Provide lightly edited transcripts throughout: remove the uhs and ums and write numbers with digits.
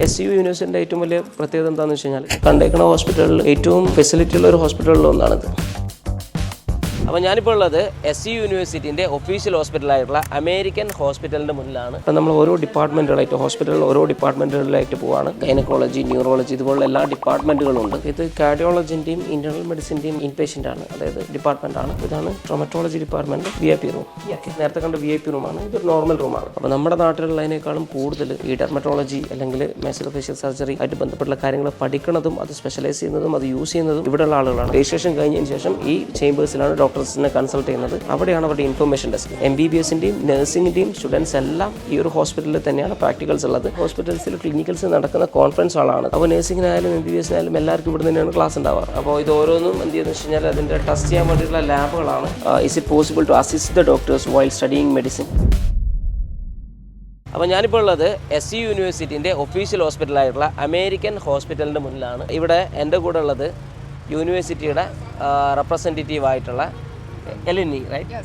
SU യൂണിവേഴ്സിറ്റിൻ്റെ ഏറ്റവും വലിയ പ്രത്യേകത എന്താണെന്ന് വെച്ച് കഴിഞ്ഞാൽ കണ്ടേക്കുന്ന ഹോസ്പിറ്റലിൽ ഏറ്റവും ഫെസിലിറ്റി ഉള്ള ഒരു ഹോസ്പിറ്റലിലൊന്നാണിത്. അപ്പോൾ ഞാനിപ്പോൾ ഉള്ളത് SU യൂണിവേഴ്സിറ്റിൻ്റെ ഒഫീഷ്യൽ ഹോസ്പിറ്റലായിട്ടുള്ള അമേരിക്കൻ ഹോസ്പിറ്റലിൻ്റെ മുന്നിലാണ്. അപ്പോൾ നമ്മൾ ഓരോ ഡിപ്പാർട്ട്മെൻറ്റുകളായിട്ട് ഹോസ്പിറ്റലിൽ ഓരോ ഡിപ്പാർട്ട്മെൻറ്റുകളിലായിട്ട് പോവാണ്. ഗൈനക്കോളജി, ന്യൂറോളജി ഇതുപോലുള്ള എല്ലാ ഡിപ്പാർട്ട്മെൻറ്റുകളും ഉണ്ട്. ഇത് കാർഡിയോളജിൻ്റെയും ഇൻറ്റേർണൽ മെഡിസിൻ്റെയും ഇൻപേഷ്യൻ്റ് ആണ്, അതായത് ഡിപ്പാർട്ട്മെൻറ്റാണ്. ഇതാണ് ട്രോമറ്റോളജി ഡിപ്പാർട്ട്മെൻറ്റ്, VIP റൂം. നേരത്തെ കണ്ട VIP റൂമാണ്, ഇതൊരു നോർമൽ റൂമാണ്. അപ്പോൾ നമ്മുടെ നാട്ടിലുള്ളതിനേക്കാളും കൂടുതൽ ഈ ഡെർമറ്റോളജി അല്ലെങ്കിൽ മാക്സിലോഫേഷ്യൽ സർജറി ആയിട്ട് ബന്ധപ്പെട്ടുള്ള കാര്യങ്ങൾ പഠിക്കുന്നതും അത് സ്പെഷ്യലൈസ് ചെയ്യുന്നതും അത് യൂസ് ചെയ്യുന്നതും ഇവിടെയുള്ള ആളുകളാണ്. രജിസ്ട്രേഷൻ കഴിഞ്ഞതിന് ശേഷം ഈ ചേംബേഴ്സിലാണ് ഡോക്ടേഴ്സിനെ കൺസൾട്ട് ചെയ്യുന്നത്. അവിടെയാണ് അവരുടെ ഇൻഫർമേഷൻ ഡെസ്ക്. MBBSൻ്റെയും നഴ്സിംഗിൻ്റെയും സ്റ്റുഡൻസ് എല്ലാം ഈ ഒരു ഹോസ്പിറ്റലിൽ തന്നെയാണ് പ്രാക്ടിക്കൽസ് ഉള്ളത്. ഹോസ്പിറ്റൽസിൽ ക്ലിനിക്കൽസ് നടക്കുന്ന കോൺഫറൻസ് ഹാളാണ്. അപ്പോൾ നഴ്സിംഗിനായാലും MBBSനായാലും എല്ലാവർക്കും ഇവിടെ തന്നെയാണ് ക്ലാസ് ഉണ്ടാവാറ്. അപ്പോൾ ഇത് ഓരോന്നും എന്ത് ചെയ്യുന്നത് വെച്ച് കഴിഞ്ഞാൽ അതിൻ്റെ ടെസ്റ്റ് ചെയ്യാൻ വേണ്ടിയിട്ടുള്ള ലാബുകളാണ്. Is it possible to assist the doctors while studying medicine? അപ്പോൾ ഞാനിപ്പോൾ ഉള്ളത് SU യൂണിവേഴ്സിറ്റിൻ്റെ ഒഫീഷ്യൽ ഹോസ്പിറ്റലായിട്ടുള്ള അമേരിക്കൻ ഹോസ്പിറ്റലിൻ്റെ മുന്നിലാണ്. ഇവിടെ എൻ്റെ കൂടെ ഉള്ളത് യൂണിവേഴ്സിറ്റിയുടെ റെപ്രസെൻറ്റേറ്റീവ് ആയിട്ടുള്ള എലനി, റൈറ്റ്?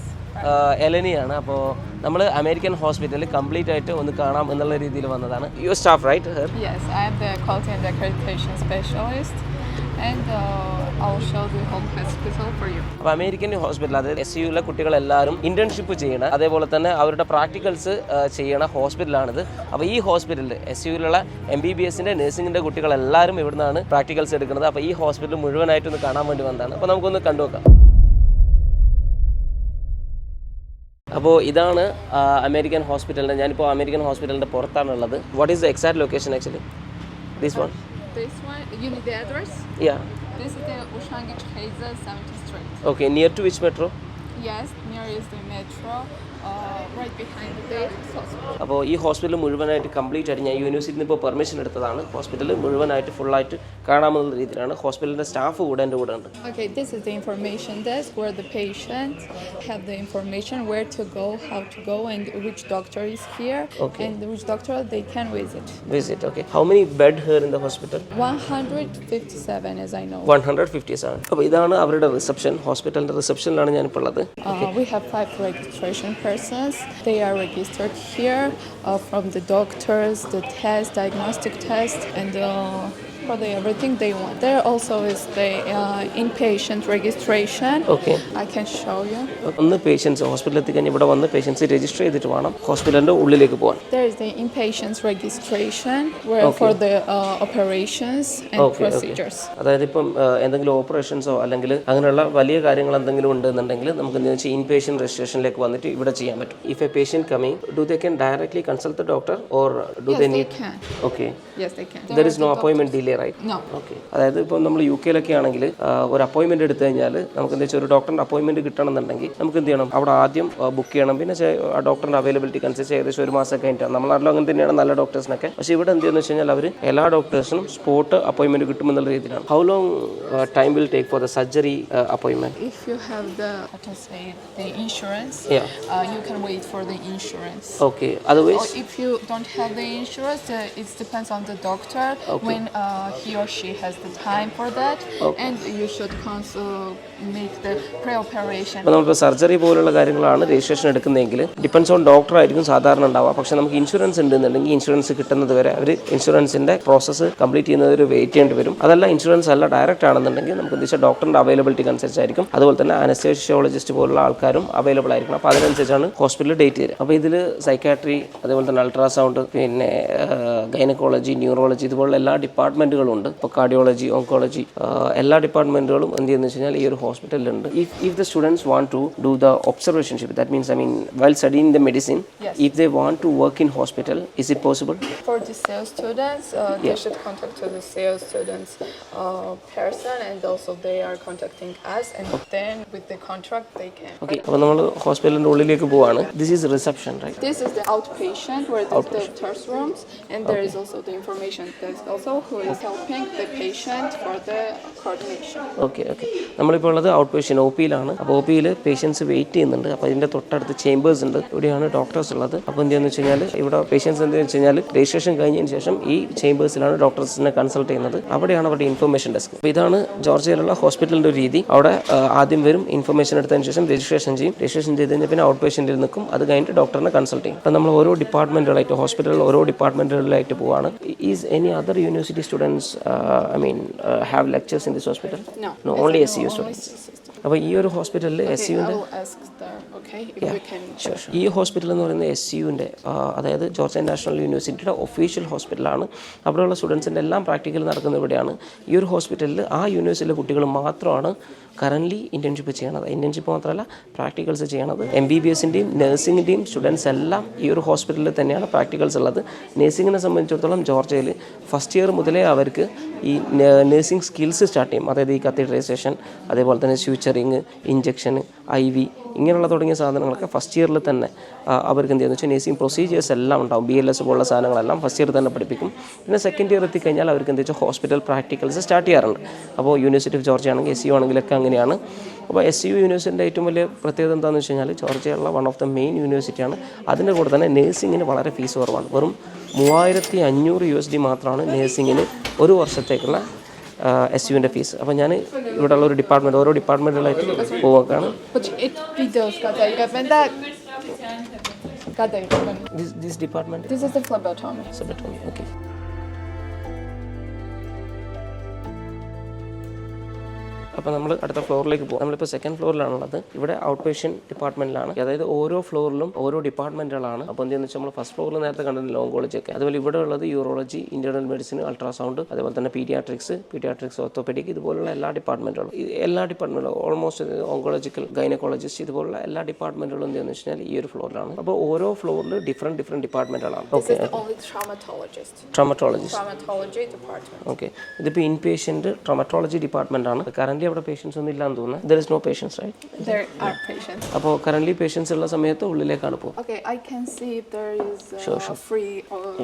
എലനിയാണ്. അപ്പോൾ നമ്മൾ അമേരിക്കൻ ഹോസ്പിറ്റലിൽ കംപ്ലീറ്റ് ആയിട്ട് ഒന്ന് കാണാം എന്നുള്ള രീതിയിൽ വന്നതാണ്. Your staff, right? Yes, I am the quality and accreditation specialist and I'll show the whole hospital for you. അപ്പോൾ അമേരിക്കൻ ഹോസ്പിറ്റൽ, അതായത് SUയിലെ കുട്ടികളെല്ലാവരും ഇൻറ്റേൺഷിപ്പ് ചെയ്യണം, അതേപോലെ തന്നെ അവരുടെ പ്രാക്ടിക്കൽസ് ചെയ്യണ ഹോസ്പിറ്റലാണിത്. അപ്പോൾ ഈ ഹോസ്പിറ്റലിൽ SUയിലുള്ള MBBSൻ്റെ നഴ്സിംഗിൻ്റെ കുട്ടികളെല്ലാവരും ഇവിടുന്നാണ് പ്രാക്ടിക്കൽസ് എടുക്കുന്നത്. അപ്പോൾ ഈ ഹോസ്പിറ്റൽ മുഴുവനായിട്ടൊന്ന് കാണാൻ വേണ്ടി വന്നതാണ്. അപ്പോൾ നമുക്കൊന്ന് കണ്ടുനോക്കാം. അപ്പോൾ ഇതാണ് അമേരിക്കൻ ഹോസ്പിറ്റലിൻ്റെ. ഞാനിപ്പോൾ അമേരിക്കൻ ഹോസ്പിറ്റലിൻ്റെ പുറത്താണുള്ളത്. What is the exact location actually? This one. This one, you need the address? Yeah. This is the Ushangi Heiza 70th Street. Okay, near to which metro? Yes, near is the metro, right behind the Davis Hospital. അപ്പോൾ ഈ hospital മുഴുവനായിട്ട് complete ആയിട്ട് ഞാൻ യൂണിവേഴ്സിറ്റിയിൽ നിന്ന് ഇപ്പോൾ permission എടുത്തതാണ്. Hospital മുഴുവനായിട്ട് ഫുള്ളായിട്ട് കാണാമെന്നുള്ള രീതിയിലാണ്. ഹോസ്പിറ്റലിൻ്റെ സ്റ്റാഫ് കൂടെ എൻ്റെ കൂടെ ഉണ്ട്. Okay, this is the information desk where the patients have the information where to go, how to go, and which doctor is here, Okay. and which doctor they can visit. Visit, okay. How many bed here in the hospital? 157 as I know. 157. അപ്പോൾ ഇതാണ് അവരുടെ reception. ഹോസ്പിറ്റലിൻ്റെ റിസപ്ഷനിലാണ് ഞാനിപ്പോൾ ഉള്ളത്. We have 5 registration persons. They are registered here from the doctors, the test, diagnostic test, and for everything they want. There also is the inpatient registration. Okay. I can show you. ഒന്ന് patients ഹോസ്പിറ്റലിൽ എത്തിക്കഴിഞ്ഞാൽ ഇവിടെ വന്ന് patients register ചെയ്തിട്ട് വേണം ഹോസ്പിറ്റലിൻ്റെ ഉള്ളിലേക്ക് പോകാൻ. There is the inpatient registration where for the operations and procedures. അതായത് ഇപ്പം എന്തെങ്കിലും ഓപ്പറേഷൻസോ അല്ലെങ്കിൽ അങ്ങനെയുള്ള വലിയ കാര്യങ്ങൾ എന്തെങ്കിലും ഉണ്ടെന്നുണ്ടെങ്കിൽ നമുക്ക് എന്താ വെച്ചാൽ ഇൻപേഷ്യൻ്റ് രജിസ്ട്രേഷനിലേക്ക് വന്നിട്ട് ഇവിടെ ചെയ്യാൻ പറ്റും. If A patient coming, do they can directly consult the doctor or do they need? Okay. Yes, they can. There is no appointment delay, right? No. Okay. അതായത് ഇപ്പോൾ നമ്മൾ UK ആണെങ്കിൽ ഒരു അപ്പോയിൻമെൻറ്റ് എടുത്തു കഴിഞ്ഞാൽ നമുക്ക് എന്താ വെച്ചാൽ ഒരു ഡോക്ടറിൻ്റെ അപ്പോയിൻമെൻറ്റ് കിട്ടണമെന്നുണ്ടെങ്കിൽ നമുക്ക് എന്ത് ചെയ്യണം, അവിടെ ആദ്യം ബുക്ക് ചെയ്യണം. പിന്നെ ആ ഡോക്ടറിൻ്റെ അവൈലബിലിറ്റിക്ക് അനുസരിച്ച് ഏകദേശം 1 മാസം കഴിഞ്ഞിട്ടാണ്. നമ്മൾ നാട്ടിലും അങ്ങനെ തന്നെയാണ് നല്ല ഡോക്ടേഴ്സിനൊക്കെ. പക്ഷേ ഇവിടെ എന്ത് ചെയ്യുന്നത് വെച്ച് കഴിഞ്ഞാൽ അവർ എല്ലാ ഡോക്ടേഴ്സിനും സ്പോട്ട് അപ്പോയിൻമെൻറ്റ് കിട്ടുമെന്നുള്ള രീതിയിലാണ്. How long time will take for the surgery appointment? If you have the insurance, you can wait for the insurance. Okay. Otherwise, or if you don't have the insurance, it depends on the doctor when he or she has the time for that, and you should make the pre-operation. അപ്പോൾ നമ്മളിപ്പോൾ surgery പോലുള്ള കാര്യങ്ങളാണ് registration എടുക്കുന്നതെങ്കിൽ depends on doctor ആയിരിക്കും സാധാരണ ഉണ്ടാവുക. പക്ഷേ നമുക്ക് ഇൻഷുറൻസ് ഉണ്ടെന്നുണ്ടെങ്കിൽ ഇൻഷുറൻസ് കിട്ടുന്നത് വരെ അവർ ഇൻഷുറൻസിൻ്റെ പ്രോസസ്സ് കംപ്ലീറ്റ് ചെയ്യുന്നത് ഒരു വെയിറ്റ് ചെയ്യേണ്ടി വരും. അതല്ല ഇൻഷുറൻസ് അല്ല ഡയറക്റ്റ് ആണെന്നുണ്ടെങ്കിൽ നമുക്ക് എന്താ വെച്ചാൽ ഡോക്ടറിൻ്റെ അവൈലബിലിറ്റിക്ക് അനുസരിച്ചായിരിക്കും. അതുപോലെ തന്നെ അനസ്തേഷ്യോളജിസ്റ്റ് പോലുള്ള ആൾക്കാരും അവൈലബിൾ ആയിരിക്കണം. അപ്പോൾ അതിനനുസരിച്ചാണ് ഹോസ്പിറ്റലിൽ ഡേറ്റ് തരിക. അപ്പോൾ ഇതിൽ സൈക്കാട്രി, അതേപോലെ തന്നെ അൾട്രാസൗണ്ട്, പിന്നെ ഗൈനക്കോളജി, ന്യൂറോളജി ഇതുപോലുള്ള എല്ലാ ഡിപ്പാർട്ട്മെൻറ്റുകളും ഉണ്ട്. ഇപ്പോൾ കാർഡിയോളജി, ഓങ്കോളജി എല്ലാ ഡിപ്പാർട്ട്മെൻറ്റുകളും എന്ത് ചെയ്യുന്നത് വെച്ച് കഴിഞ്ഞാൽ ഈ ഒരു ഹോസ്പിറ്റലിലുണ്ട്. If the students want to do the observationship, that means while studying the medicine, if they want to work in hospital, is it possible? For the sales students, they should contact the sales students person, and also they are contacting us, and then with the contract they can. Okay. അപ്പോൾ നമ്മൾ ഹോസ്പിറ്റലിൻ്റെ ഉള്ളിലേക്ക് പോവാണ്. This is reception, right? This is the outpatient where the doctor's rooms, and there is also the information desk also who is helping the patient for the coordination. Okay. നമ്മളിപ്പോൾ ഉള്ളത് out patient OPയിലാണ്. അപ്പോൾ OPയിൽ patients wait ചെയ്യുന്നുണ്ട്. അപ്പോൾ ഇതിൻ്റെ തൊട്ടടുത്ത് chambers ഉണ്ട്. ഇവിടെയാണ് doctors ഉള്ളത്. അപ്പോൾ എന്താണെന്ന് വെച്ച് കഴിഞ്ഞാൽ ഇവിടെ പേഷ്യൻസ് എന്താണെന്ന് വെച്ച് കഴിഞ്ഞാൽ രജിസ്ട്രേഷൻ കഴിഞ്ഞതിന് ശേഷം ഈ ചേമ്പേഴ്സിലാണ് ഡോക്ടേഴ്സിനെ കൺസൾട്ട് ചെയ്യുന്നത്. അവിടെയാണ് അവരുടെ ഇൻഫർമേഷൻ ഡെസ്ക്. അപ്പോൾ ഇതാണ് ജോർജിയയിലുള്ള ഹോസ്പിറ്റലിൻ്റെ ഒരു രീതി. അവിടെ ആദ്യം വരും, ഇൻഫർമേഷൻ എടുത്തതിന് ശേഷം രജിസ്ട്രേഷൻ ചെയ്യും. രജിസ്ട്രേഷൻ ചെയ്ത് കഴിഞ്ഞാൽ പിന്നെ ഔട്ട് പേഷ്യൻറ്റിൽ നിൽക്കും. അത് കഴിഞ്ഞിട്ട് ഡോക്ടറിനെ കൺസൾട്ട് ചെയ്യും. അപ്പോൾ നമ്മൾ ഓരോ ഡിപ്പാർട്ട്മെൻറ്റുകളായിട്ട് ഹോസ്പിറ്റലിൽ ഓരോ ഡിപ്പാർട്ട്മെൻറ്റുകളിലായിട്ട് ആയിട്ട് പോവാണ്. Is any other university students have lectures in this hospital? No, only SCU students. അപ്പോൾ ഈ ഒരു ഹോസ്പിറ്റലിൽ SCUവിൻ്റെ ഈ ഹോസ്പിറ്റൽ എന്ന് പറയുന്നത് SCUവിൻ്റെ അതായത് ജോർജ് നാഷണൽ യൂണിവേഴ്സിറ്റിയുടെ ഒഫീഷ്യൽ ഹോസ്പിറ്റലാണ്. അവിടെയുള്ള സ്റ്റുഡൻസിൻ്റെ എല്ലാം പ്രാക്ടിക്കൽ നടക്കുന്നത് ഇവിടെയാണ്. ഈ ഒരു ഹോസ്പിറ്റലിൽ ആ യൂണിവേഴ്സിറ്റിയിലെ കുട്ടികൾ മാത്രമാണ് കറൻ്റ്ലി ഇൻറ്റേൺഷിപ്പ് ചെയ്യണത്. ഇൻറ്റേൺഷിപ്പ് മാത്രമല്ല പ്രാക്ടിക്കൽസ് ചെയ്യണത്. MBBSൻ്റെയും നഴ്സിംഗിൻ്റെയും സ്റ്റുഡൻസ് എല്ലാം ഈ ഒരു ഹോസ്പിറ്റലിൽ തന്നെയാണ് പ്രാക്ടിക്കൽസ് ഉള്ളത്. നഴ്സിംഗിനെ സംബന്ധിച്ചിടത്തോളം ജോർജിയയിൽ ഫസ്റ്റ് ഇയർ മുതലേ അവർക്ക് ഈ നഴ്സിംഗ് സ്കിൽസ് സ്റ്റാർട്ട് ചെയ്യും. അതായത് ഈ കത്തീഡ്രൈസേഷൻ, അതേപോലെ തന്നെ സ്യൂച്ചറിങ്, ഇഞ്ചക്ഷൻ, IV ഇങ്ങനെയുള്ള തുടങ്ങിയ സാധനങ്ങളൊക്കെ ഫസ്റ്റ് ഇയറിൽ തന്നെ അവർക്ക് എന്ത് ചെയ്യുന്നത് വെച്ചാൽ നഴ്സിംഗ് പ്രൊസീജിയേഴ്സ് എല്ലാം ഉണ്ടാവും. BLS പോലുള്ള സാധനങ്ങളെല്ലാം ഫസ്റ്റ് ഇയർ തന്നെ പഠിപ്പിക്കും. പിന്നെ സെക്കൻഡ് ഇയർ എത്തിക്കഴിഞ്ഞാൽ അവർക്ക് എന്താ വെച്ചാൽ ഹോസ്പിറ്റൽ പ്രാക്ടിക്കൽസ് സ്റ്റാർട്ട് ചെയ്യാറുണ്ട്. അപ്പോൾ യൂണിവേഴ്സിറ്റി ഓഫ് ജോർജിയ ആണെങ്കിൽ SCU ആണെങ്കിലൊക്കെ അങ്ങനെയാണ്. അപ്പോൾ SCU യൂണിവേഴ്സിറ്റിൻ്റെ ഏറ്റവും വലിയ പ്രത്യേകത എന്താണെന്ന് വെച്ച് കഴിഞ്ഞാൽ ജോർജിയയുള്ള വൺ ഓഫ് ദ മെയിൻ യൂണിവേഴ്സിറ്റിയാണ്. അതിൻ്റെ കൂടെ തന്നെ നഴ്സിങ്ങിന് വളരെ ഫീസ് കുറവാണ്. വെറും $3500 മാത്രമാണ് നഴ്സിങ്ങിന് ഒരു വർഷത്തേക്കുള്ള SCUവിൻ്റെ ഫീസ്. അപ്പോൾ ഞാൻ ഇവിടെയുള്ള ഒരു ഡിപ്പാർട്ട്മെൻറ്റ് ഓരോ ഡിപ്പാർട്ട്മെൻറ്റുകളായിട്ട് പോവുകയാണ്. This department? This is the phlebotomy. Okay. അപ്പോൾ നമ്മൾ അടുത്ത ഫ്ലോറിലേക്ക് പോകും. നമ്മളിപ്പോൾ സെക്കൻഡ് ഫ്ലോറിലാണുള്ളത്. ഇവിടെ ഔട്ട് പേഷ്യൻറ്റ് ഡിപ്പാർട്ട്മെൻറ്റിലാണ്. അതായത് ഓരോ ഫ്ലോറിലും ഓരോ ഡിപ്പാർട്ട്മെൻറ്റുകളാണ്. അപ്പോൾ എന്താണെന്ന് വെച്ചാൽ നമ്മൾ ഫസ്റ്റ് ഫ്ലോറിൽ നേരത്തെ കണ്ടില്ല ഓങ്കോളജി ഒക്കെ. അതുപോലെ ഇവിടെ ഉള്ളത് യൂറോളജി, ഇന്റേണൽ മെഡിസിൻ, അൾട്രാസൗണ്ട്, അതേപോലെ തന്നെ പീഡിയാട്രിക്സ്, ഓർത്തോപെഡിക്, ഇതുപോലുള്ള എല്ലാ ഡിപ്പാർട്ട്മെൻറ്റുകളും ഓൾമോസ്റ്റ് ഓങ്കോളജിക്കൽ, ഗൈനക്കോളജിസ്റ്റ്, ഇതുപോലുള്ള എല്ലാ ഡിപ്പാർട്ട്മെൻറ്റുകളും എന്താണെന്ന് വെച്ച് കഴിഞ്ഞാൽ ഈ ഒരു ഫ്ലോറിലാണ്. അപ്പോൾ ഓരോ ഫ്ലോറിൽ ഡിഫറെൻറ്റ് ഡിപ്പാർട്ട്മെൻറ്റുകളാണ്. ഓക്കെ, ട്രോമറ്റോളജിസ്റ്റ്. ഓക്കെ, ഇതിപ്പോൾ ഇൻ പേഷ്യൻറ്റ് ട്രോമറ്റോളജി ഡിപ്പാർട്ട്മെൻറ്റ് ആണ്. കറന്റ് അവിടെ പേഷ്യൻസ് ഒന്നും ഇല്ലാന്ന് തോന്നുന്നു. There is no patients, right? There are patients. അപ്പോൾ കറന്റ് പേഷ്യൻസ് ഉള്ള സമയത്ത് ഉള്ളിലേക്കാണ് പോകും. Okay, I can see if there is a free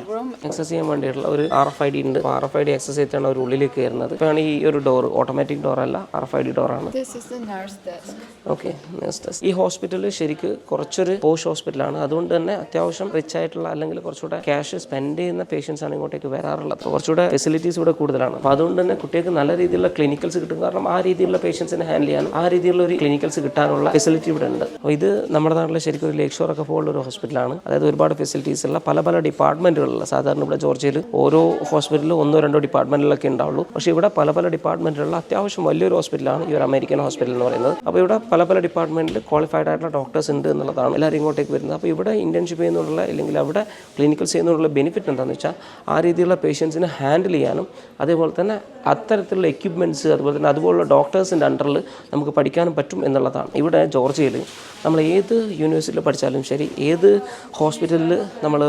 room. Access ചെയ്യാൻ വേണ്ടിയിട്ടുള്ള ഒരു RFID ഉണ്ട്. RFID ആക്സസ് ചെയ്തിട്ടാണ് അവർ ഉള്ളിലേക്ക് കയറുന്നത്. ഇപ്പോഴാണ് ഈ ഒരു ഡോർ ഓട്ടോമാറ്റിക് ഡോർ അല്ല, RFID ഡോറാണ്. This is the nurse desk. Okay, nurse desk. ഈ ഹോസ്പിറ്റലിൽ ശരിക്ക് കുറച്ചൊരു പോഷ് ഹോസ്പിറ്റലാണ്. അതുകൊണ്ട് തന്നെ അത്യാവശ്യം റിച്ച് ആയിട്ടുള്ള അല്ലെങ്കിൽ കുറച്ചുകൂടെ ക്യാഷ് സ്പെൻഡ് ചെയ്യുന്ന പേഷ്യൻസ് ആണ് ഇങ്ങോട്ടേക്ക് വരാറുള്ളത്. കുറച്ചുകൂടെ ഫെസിലിറ്റീസ് ഇവിടെ കൂടുതലാണ്. അപ്പോൾ അതുകൊണ്ട് തന്നെ കുട്ടികൾക്ക് നല്ല രീതിയിലുള്ള ക്ലിനിക്കൽസ് കിട്ടും. കാരണം ആ രീതിയിലുള്ള പേഷ്യൻസിനെ ഹാൻഡിൽ ചെയ്യാനും ആ രീതിയിലുള്ള ഒരു ക്ലിനിക്കൽസ് കിട്ടാനുള്ള ഫെസിലിറ്റി ഇവിടെ ഉണ്ട്. അപ്പോൾ ഇത് നമ്മുടെ നാട്ടിലെ ശരിക്കും ഒരു ലേക്ക് ഷോർ ഒക്കെ പോലുള്ള ഒരു ഹോസ്പിറ്റലാണ്. അതായത് ഒരുപാട് ഫെസിലിറ്റീസ് ഉള്ള പല ഡിപ്പാർട്ട്മെന്റുകളുള്ള. സാധാരണ ഇവിടെ ജോർജിയയിൽ ഓരോ ഹോസ്പിറ്റലിൽ 1-2 ഡിപ്പാർട്ട്മെന്റിലൊക്കെ ഉണ്ടാവുള്ളൂ. പക്ഷേ ഇവിടെ പല ഡിപ്പാർട്ട്മെന്റുള്ള അത്യാവശ്യം വലിയൊരു ഹോസ്പിറ്റലാണ് ഈ ഒരു അമേരിക്കൻ ഹോസ്പിറ്റൽ എന്ന് പറയുന്നത്. അപ്പോൾ ഇവിടെ പല ഡിപ്പാർട്ട്മെന്റിൽ ക്വാളിഫൈഡ് ആയിട്ടുള്ള ഡോക്ടേഴ്സ് ഉണ്ട് എന്നുള്ളതാണ് എല്ലാവരും ഇങ്ങോട്ടേക്ക് വരുന്നത്. അപ്പോൾ ഇവിടെ ഇന്റേൺഷിപ്പ് ചെയ്യുന്നുള്ള അല്ലെങ്കിൽ അവിടെ ക്ലിനിക്കൽസ് ചെയ്യുന്നുള്ള ബെനിഫിറ്റ് എന്താണെന്ന് വെച്ചാൽ ആ രീതിയിലുള്ള പേഷ്യൻസിനെ ഹാൻഡിൽ ചെയ്യാനും അതേപോലെ തന്നെ അത്തരത്തിലുള്ള എക്യുപ്മെൻറ്റ്സ് അതുപോലുള്ള ഡോക്ടേഴ്സിൻ്റെ അണ്ടറിൽ നമുക്ക് പഠിക്കാനും പറ്റും എന്നുള്ളതാണ്. ഇവിടെ ജോർജിയയിൽ നമ്മൾ ഏത് യൂണിവേഴ്സിറ്റിയിൽ പഠിച്ചാലും ശരി, ഏത് ഹോസ്പിറ്റലിൽ നമ്മൾ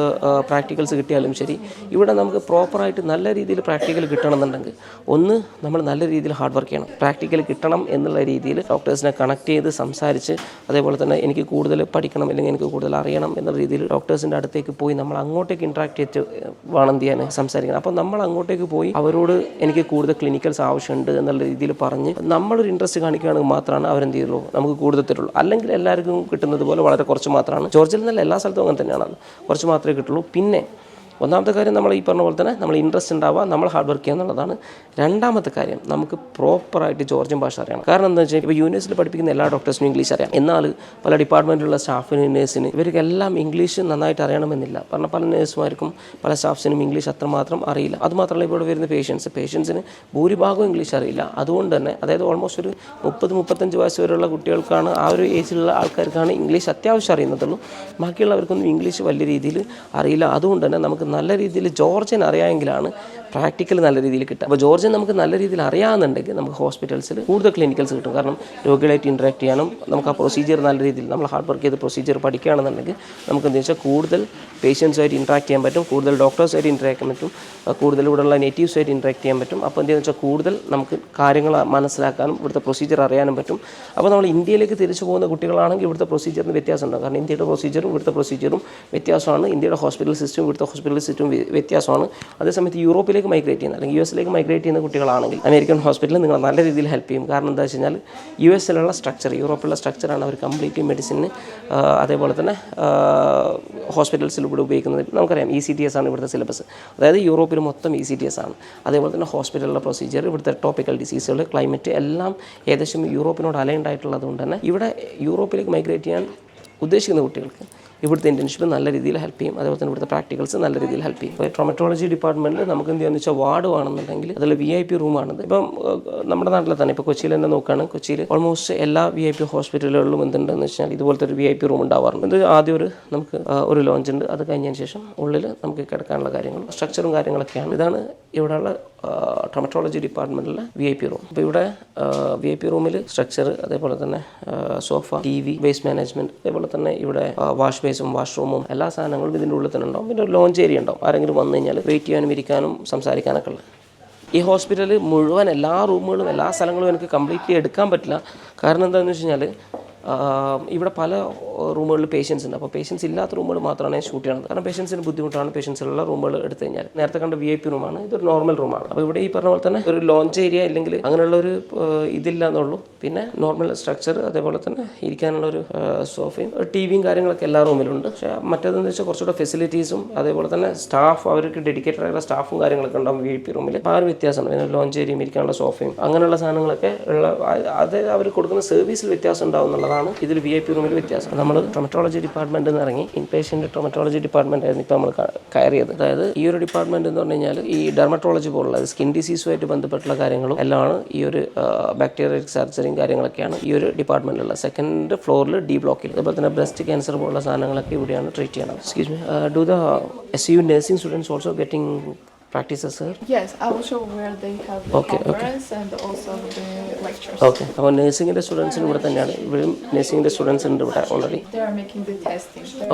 പ്രാക്ടിക്കൽസ് കിട്ടിയാലും ശരി, ഇവിടെ നമുക്ക് പ്രോപ്പറായിട്ട് നല്ല രീതിയിൽ പ്രാക്ടിക്കൽ കിട്ടണമെന്നുണ്ടെങ്കിൽ ഒന്ന് നമ്മൾ നല്ല രീതിയിൽ ഹാർഡ് വർക്ക് ചെയ്യണം. പ്രാക്ടിക്കൽ കിട്ടണം എന്നുള്ള രീതിയിൽ ഡോക്ടേഴ്സിനെ കണക്ട് ചെയ്ത് സംസാരിച്ച് അതേപോലെ തന്നെ എനിക്ക് കൂടുതൽ പഠിക്കണം അല്ലെങ്കിൽ എനിക്ക് കൂടുതൽ അറിയണം എന്ന രീതിയിൽ ഡോക്ടേഴ്സിൻ്റെ അടുത്തേക്ക് പോയി നമ്മൾ അങ്ങോട്ടേക്ക് ഇൻട്രാക്ട് ചെയ്തിട്ട് വേണം എന്ത് ചെയ്യാൻ സംസാരിക്കണം. അപ്പോൾ നമ്മൾ അങ്ങോട്ടേക്ക് പോയി അവരോട് എനിക്ക് കൂടുതൽ ക്ലിനിക്കൽസ് ആവശ്യമുണ്ട് എന്നുള്ള രീതിയിൽ പറഞ്ഞ് നമ്മളൊരു ഇൻട്രസ്റ്റ് കാണിക്കുകയാണെങ്കിൽ മാത്രമാണ് അവരെന്ത് ചെയ്യുള്ളൂ നമുക്ക് കൂടുതൽ തരുള്ളൂ. അല്ലെങ്കിൽ എല്ലാവർക്കും കിട്ടുന്നത് പോലെ വളരെ കുറച്ച് മാത്രമാണ്. ജോർജിയയിൽ നിന്നല്ല, എല്ലാ സ്ഥലത്തും അങ്ങനെ തന്നെയാണ്. കുറച്ച് മാത്രമേ കിട്ടുള്ളൂ. പിന്നെ ഒന്നാമത്തെ കാര്യം നമ്മൾ ഈ പറഞ്ഞ പോലെ തന്നെ നമ്മൾ ഇൻട്രസ്റ്റ് ഉണ്ടാവുക, നമ്മൾ ഹാർഡ് വർക്ക് ചെയ്യുക എന്നുള്ളതാണ്. രണ്ടാമത്തെ കാര്യം നമുക്ക് പ്രോപ്പറായിട്ട് ജോർജിയൻ ഭാഷ അറിയണം. കാരണം എന്താ വെച്ചാൽ ഇപ്പോൾ യൂണിവേഴ്സിറ്റിയിൽ പഠിപ്പിക്കുന്ന എല്ലാ ഡോക്ടേഴ്സിനും ഇംഗ്ലീഷ് അറിയാം. എന്നാൽ പല ഡിപ്പാർട്ട്മെൻറ്റിലുള്ള സ്റ്റാഫിന്, നേഴ്സിന് ഇവർക്കെല്ലാം ഇംഗ്ലീഷ് നന്നായിട്ട് അറിയണമെന്നില്ല. കാരണം പല നേഴ്സുമാർക്കും പല സ്റ്റാഫ്സിനും ഇംഗ്ലീഷ് അത്രമാത്രം അറിയില്ല. അതുമാത്രമല്ല ഇവിടെ വരുന്ന പേഷ്യൻസിന് ഭൂരിഭാഗവും ഇംഗ്ലീഷ് അറിയില്ല. അതുകൊണ്ട് തന്നെ അതായത് ഓൾമോസ്റ്റ് ഒരു 30-35 വയസ്സ് വരെയുള്ള കുട്ടികൾക്കാണ്, ആ ഒരു ഏജിലുള്ള ആൾക്കാർക്കാണ് ഇംഗ്ലീഷ് അത്യാവശ്യം അറിയുന്നതുള്ളൂ. ബാക്കിയുള്ളവർക്കൊന്നും ഇംഗ്ലീഷ് വലിയ രീതിയിൽ അറിയില്ല. അതുകൊണ്ട് തന്നെ നമുക്ക് നല്ല രീതിയിൽ ജോർജിയൻ അറിയാമെങ്കിലാണ് പ്രാക്ടിക്കൽ നല്ല രീതിയിൽ കിട്ടുക. അപ്പോൾ ജോർജിയൻ നമുക്ക് നല്ല രീതിയിൽ അറിയാമെന്നുണ്ടെങ്കിൽ നമുക്ക് ഹോസ്പിറ്റൽസിൽ കൂടുതൽ ക്ലിനിക്കൽസ് കിട്ടും. കാരണം രോഗികളായിട്ട് ഇൻട്രാക്ട് ചെയ്യാനും നമുക്ക് ആ പ്രൊസീജിയർ നല്ല രീതിയിൽ നമ്മൾ ഹാർഡ് വർക്ക് ചെയ്ത് പ്രൊസീജിയർ പഠിക്കുകയാണെന്നുണ്ടെങ്കിൽ നമുക്ക് എന്താ വെച്ചാൽ കൂടുതൽ പേഷ്യൻസുമായിട്ട് ഇൻട്രാക്ട് ചെയ്യാൻ പറ്റും, കൂടുതൽ ഡോക്ടേഴ്സുമായിട്ട് ഇൻട്രാക്ട് ചെയ്യാൻ പറ്റും, കൂടുതൽ ഇവിടെയുള്ള നേറ്റീവ്സുമായിട്ട് ഇൻട്രാക്ട് ചെയ്യാൻ പറ്റും. അപ്പോൾ എന്താണെന്ന് വെച്ചാൽ കൂടുതൽ നമുക്ക് കാര്യങ്ങൾ മനസ്സിലാക്കാനും ഇവിടുത്തെ പ്രൊസീജിയർ അറിയാനും പറ്റും. അപ്പോൾ നമ്മൾ ഇന്ത്യയിലേക്ക് തിരിച്ചു പോകുന്ന കുട്ടികളാണെങ്കിൽ ഇവിടുത്തെ പ്രൊസീജിയറിന് വ്യത്യാസമുണ്ടാകും. കാരണം ഇന്ത്യയുടെ പ്രൊസീജിയറും ഇവിടുത്തെ പ്രൊസീജിയറും വ്യത്യാസമാണ്. ഇന്ത്യയുടെ ഹോസ്പിറ്റൽ സിസ്റ്റം ഇവിടുത്തെ ഹോസ്പിറ്റൽ സിസ്റ്റം വ്യത്യാസമാണ്. അതേസമയത്ത് യൂറോപ്പിലേക്ക് മൈഗ്രേറ്റ് ചെയ്യുന്ന അല്ലെങ്കിൽ US മൈഗ്രേറ്റ് ചെയ്യുന്ന കുട്ടികളാണെങ്കിൽ അമേരിക്കൻ ഹോസ്പിറ്റലിൽ നിങ്ങൾ നല്ല രീതിയിൽ ഹെൽപ്പ് ചെയ്യും. കാരണം എന്താ വെച്ച് കഴിഞ്ഞാൽ US സ്ട്രക്ചർ, യൂറോപ്പിലുള്ള സ്ട്രക്ചറാണ് അവർ കംപ്ലീറ്റ്ലി മെഡിസിന് അതേപോലെ തന്നെ ഹോസ്പിറ്റൽസിൽ ഇവിടെ ഉപയോഗിക്കുന്നത്. നമുക്കറിയാം ECTS ആണ് ഇവിടുത്തെ സിലബസ്. അതായത് യൂറോപ്പിൽ മൊത്തം ECTS ആണ്. അതേപോലെ തന്നെ ഹോസ്പിറ്റലിലെ പ്രൊസീജിയർ, ഇവിടുത്തെ ടോപ്പിക്കൽ ഡിസീസുകൾ, ക്ലൈമറ്റ് എല്ലാം ഏകദേശം യൂറോപ്പിനോട് അലൈൻഡ് ആയിട്ടുള്ളത് കൊണ്ട് തന്നെ ഇവിടെ യൂറോപ്പിലേക്ക് മൈഗ്രേറ്റ് ചെയ്യാൻ ഉദ്ദേശിക്കുന്ന കുട്ടികൾക്ക് ഇവിടുത്തെ ഇൻറ്റേൺഷിപ്പ് നല്ല രീതിയിൽ ഹെൽപ്പ് ചെയ്യും. അതേപോലെ തന്നെ ഇവിടുത്തെ പ്രാക്ടിക്കൽസ് നല്ല രീതിയിൽ ഹെൽപ്പ് ചെയ്യും. ഇപ്പോൾ ട്രോമറ്റോളജി ഡിപ്പാർട്ട്മെൻറ്റിൽ നമുക്ക് എന്ത് ചെയ്യാന്ന് വെച്ചാൽ വാർഡ് ആണെന്നുണ്ടെങ്കിൽ അതിൽ VIP റൂമാണത്. ഇപ്പം നമ്മുടെ നാട്ടിൽ തന്നെ ഇപ്പോൾ കൊച്ചിയിൽ തന്നെ നോക്കുകയാണ്, കൊച്ചിയിൽ ഓൾമോസ്റ്റ് എല്ലാ VIP ഹോസ്പിറ്റലുകളിലും എന്തുണ്ടെന്ന് വെച്ചാൽ ഇതുപോലത്തെ ഒരു VIP റൂം ഉണ്ടാവാറുണ്ട്. ഇത് ആദ്യം നമുക്ക് ഒരു ലോഞ്ച് ഉണ്ട്, അത് കഴിഞ്ഞതിന് ശേഷം ഉള്ളിൽ നമുക്ക് കിടക്കാനുള്ള കാര്യങ്ങളും സ്ട്രക്ചറും കാര്യങ്ങളൊക്കെയാണ്. ഇതാണ് ഇവിടെയുള്ള ട്രോമറ്റോളജി ഡിപ്പാർട്ട്മെൻറ്റിലെ VIP റൂം. അപ്പോൾ ഇവിടെ VIP റൂമിൽ സ്ട്രക്ചർ, അതേപോലെ തന്നെ സോഫ, TV, വേസ്റ്റ് മാനേജ്മെൻറ്റ്, അതേപോലെ തന്നെ ഇവിടെ വാഷ് ബേസും വാഷ്റൂമും എല്ലാ സാധനങ്ങളും ഇതിൻ്റെ ഉള്ളിൽ തന്നെ ഉണ്ടാവും. പിന്നെ ഒരു ലോഞ്ച് ഏരിയ ഉണ്ടാവും, ആരെങ്കിലും വന്നു കഴിഞ്ഞാൽ വെയിറ്റ് ചെയ്യാനും ഇരിക്കാനും സംസാരിക്കാനൊക്കെ ഉള്ളത്. ഈ ഹോസ്പിറ്റലിൽ മുഴുവൻ എല്ലാ റൂമുകളും എല്ലാ സ്ഥലങ്ങളും എനിക്ക് കംപ്ലീറ്റ്ലി എടുക്കാൻ പറ്റില്ല. കാരണം എന്താണെന്ന് വെച്ച് കഴിഞ്ഞാൽ ഇവിടെ പല റൂമുകളിൽ പേഷ്യൻസ് ഉണ്ട്. അപ്പോൾ പേഷ്യൻസ് ഇല്ലാത്ത റൂമുകൾ മാത്രമാണ് ഷൂട്ട് ചെയ്യുന്നത്. കാരണം പേഷ്യൻസിന് ബുദ്ധിമുട്ടാണ് പേഷ്യൻസിലുള്ള റൂമുകൾ എടുത്തു കഴിഞ്ഞാൽ. നേരത്തെ കണ്ട VIP റൂമാണ്, ഇതൊരു നോർമൽ റൂമാണ്. അപ്പോൾ ഇവിടെ ഈ പറഞ്ഞ പോലെ തന്നെ ഒരു ലോഞ്ച് ഏരിയ ഇല്ലെങ്കിൽ അങ്ങനെയുള്ള ഒരു ഇതില്ല എന്നുള്ളൂ. പിന്നെ നോർമൽ സ്ട്രക്ചർ, അതേപോലെ തന്നെ ഇരിക്കാനുള്ളൊരു സോഫയും TVയും കാര്യങ്ങളൊക്കെ എല്ലാ റൂമിലുണ്ട്. പക്ഷേ മറ്റേതെന്ന് വെച്ചാൽ കുറച്ചുകൂടെ ഫെസിലിറ്റീസും അതേപോലെ തന്നെ സ്റ്റാഫ്, അവർക്ക് ഡെഡിക്കേറ്റഡ് ആയിട്ടുള്ള സ്റ്റാഫും കാര്യങ്ങളൊക്കെ ഉണ്ടാവും VIP റൂമിൽ. അപ്പോൾ ആ ഒരു വ്യത്യാസമുണ്ട്. പിന്നെ ലോഞ്ച് ഏരിയയും ഇരിക്കാനുള്ള സോഫയും അങ്ങനെയുള്ള സാധനങ്ങളൊക്കെ ഉള്ള, അത് അവർ കൊടുക്കുന്ന സർവീസിൽ വ്യത്യാസം ഉണ്ടാവും എന്നുള്ളതാണ് ഇതിൽ VIP റൂമിൽ വ്യത്യാസം. നമ്മൾ ട്രോമറ്റോളജി ഡിപ്പാർട്ട്മെൻറ്റിൽ നിന്ന് ഇറങ്ങി ഇൻപേഷ്യൻ്റ് ട്രോമറ്റോളജി ഡിപ്പാർട്ട്മെൻറ്റ് ആയിരുന്നു ഇപ്പോൾ നമ്മൾ കയറിയത്. അതായത് ഈ ഒരു ഡിപ്പാർട്ട്മെൻറ്റ് എന്ന് പറഞ്ഞു കഴിഞ്ഞാൽ ഈ ഡെർമറ്റോളജി പോലുള്ള സ്കിൻ ഡിസീസുമായിട്ട് ബന്ധപ്പെട്ടുള്ള കാര്യങ്ങളും എല്ലാമാണ്. ഈ ഒരു ബാക്ടീരിയൽ സർജറിയും കാര്യങ്ങളൊക്കെയാണ് ഈ ഒരു ഡിപ്പാർട്ട്മെൻറ്റിലുള്ള. സെക്കൻഡ് ഫ്ലോറിൽ D ബ്ലോക്കിൽ. അതുപോലെ തന്നെ ബ്രസ്റ്റ് ക്യാൻസർ പോലുള്ള സാധനങ്ങളൊക്കെ ഇവിടെയാണ് ട്രീറ്റ് ചെയ്യണം. Excuse me, do the SU nursing students also getting practices, sir? Yes, I will show where they have the conference and also the lectures. Okay. അപ്പോൾ നഴ്സിംഗിൻ്റെ സ്റ്റുഡൻസിന് ഇവിടെ തന്നെയാണ്. ഇവിടെയും നഴ്സിംഗിൻ്റെ സ്റ്റുഡൻസ് ഉണ്ട് ഇവിടെ already. They are making the testing.